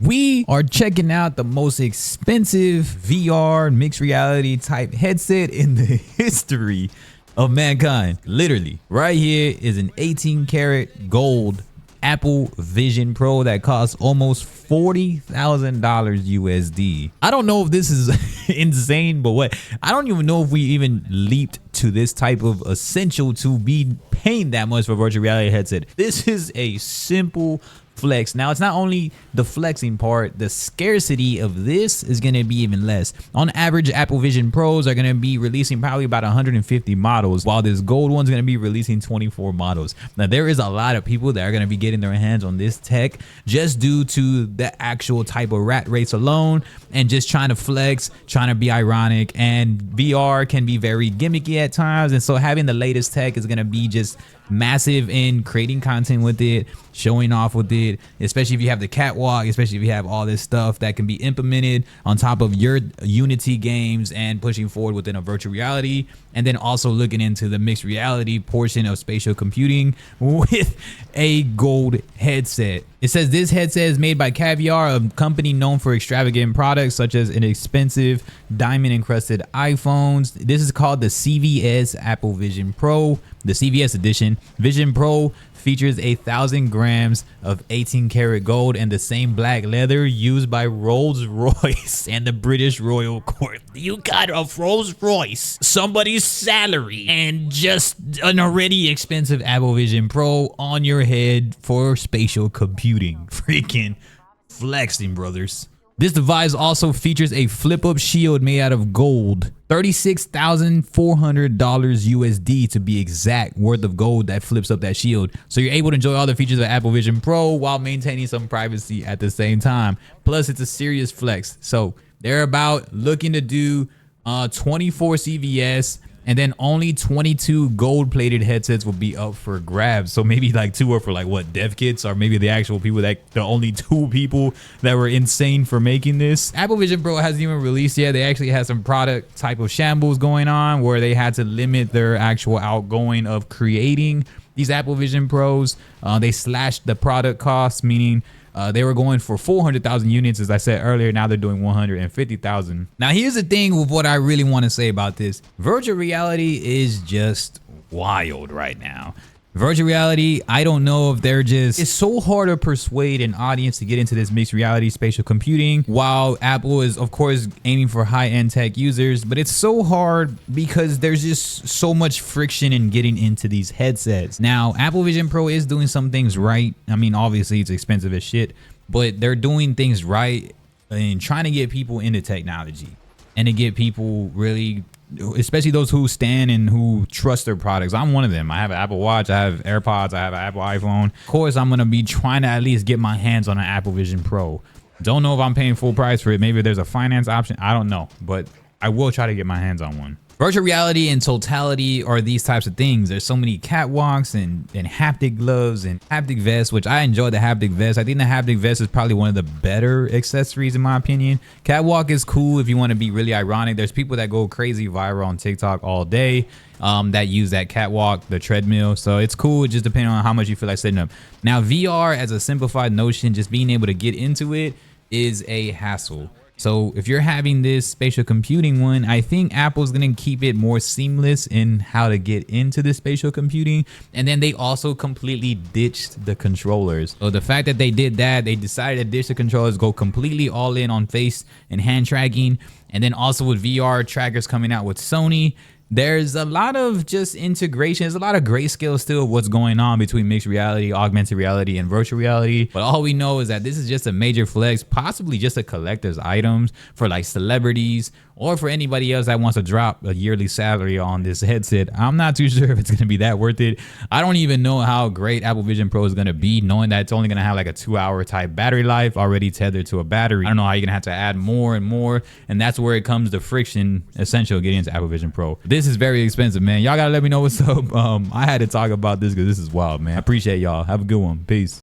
We are checking out the most expensive VR mixed reality type headset in the history of mankind. Literally, right here is an 18 karat gold Apple Vision Pro that costs almost $40,000 USD. I don't know if this is insane, but I don't even know if we even leaped to this type of essential to be paying that much for a virtual reality headset. This is a simple flex. Now, it's not only the flexing part, the scarcity of this is going to be even less. On average, Apple Vision Pros are going to be releasing probably about 150 models, while this gold one's going to be releasing 24 models. Now, there is a lot of people that are going to be getting their hands on this tech just due to the actual type of rat race alone and just trying to flex, trying to be ironic, and VR can be very gimmicky at times, and so having the latest tech is going to be just massive in creating content with it, showing off with it, especially if you have the catwalk, especially if you have all this stuff that can be implemented on top of your Unity games and pushing forward within a virtual reality, and then also looking into the mixed reality portion of spatial computing with a gold headset. It says this headset is made by Caviar, a company known for extravagant products such as inexpensive diamond encrusted iPhones. This is called the CVS Apple Vision Pro, the CVS edition. Vision Pro features 1,000 grams of 18 karat gold and the same black leather used by Rolls-Royce and the British Royal Court. You got a Rolls-Royce, somebody's salary, and just an already expensive Apple Vision Pro on your head for spatial computing. Freaking flexing, brothers. This device also features a flip-up shield made out of gold, $36,400 USD to be exact, worth of gold that flips up that shield. So you're able to enjoy all the features of Apple Vision Pro while maintaining some privacy at the same time. Plus, it's a serious flex. So they're about looking to do 24 CVS, and then only 22 gold-plated headsets will be up for grabs. So maybe like 2 are for like what, dev kits, or maybe the actual people the only 2 people that were insane for making this. Apple Vision Pro hasn't even released yet. They actually had some product type of shambles going on where they had to limit their actual outgoing of creating these Apple Vision Pros. They slashed the product costs, meaning they were going for 400,000 units, as I said earlier. Now they're doing 150,000. Now, here's the thing with what I really want to say about this. Virtual reality is just wild right now. Virtual reality, I don't know if it's so hard to persuade an audience to get into this mixed reality spatial computing, while Apple is of course aiming for high-end tech users, but it's so hard because there's just so much friction in getting into these headsets. Now, Apple Vision Pro is doing some things right. I mean, obviously it's expensive as shit, but they're doing things right and trying to get people into technology and to get people really, especially those who stand and who trust their products. I'm one of them. I have an Apple Watch, I have AirPods, I have an Apple iPhone. Of course, I'm gonna be trying to at least get my hands on an Apple Vision Pro. Don't know if I'm paying full price for it. Maybe there's a finance option, I don't know, but I will try to get my hands on one. Virtual reality in totality are these types of things. There's so many catwalks and haptic gloves and haptic vests, which I enjoy the haptic vest. I think the haptic vest is probably one of the better accessories in my opinion. Catwalk is cool if you want to be really ironic. There's people that go crazy viral on TikTok all day that use that catwalk, the treadmill. So it's cool. It just depends on how much you feel like setting up. Now, VR as a simplified notion, just being able to get into it is a hassle. So if you're having this spatial computing one, I think Apple's going to keep it more seamless in how to get into the spatial computing. And then they also completely ditched the controllers. So the fact that they did that, they decided to ditch the controllers, go completely all in on face and hand tracking. And then also with VR trackers coming out with Sony, there's a lot of just integration. There's a lot of grayscale still of what's going on between mixed reality, augmented reality, and virtual reality. But all we know is that this is just a major flex, possibly just a collector's items for like celebrities or for anybody else that wants to drop a yearly salary on this headset. I'm not too sure if it's going to be that worth it. I don't even know how great Apple Vision Pro is going to be, knowing that it's only going to have like a 2-hour type battery life already tethered to a battery. I don't know how you're going to have to add more and more. And that's where it comes to friction essential getting into Apple Vision Pro. This is very expensive, man. Y'all got to let me know what's up. I had to talk about this because this is wild, man. I appreciate y'all. Have a good one. Peace.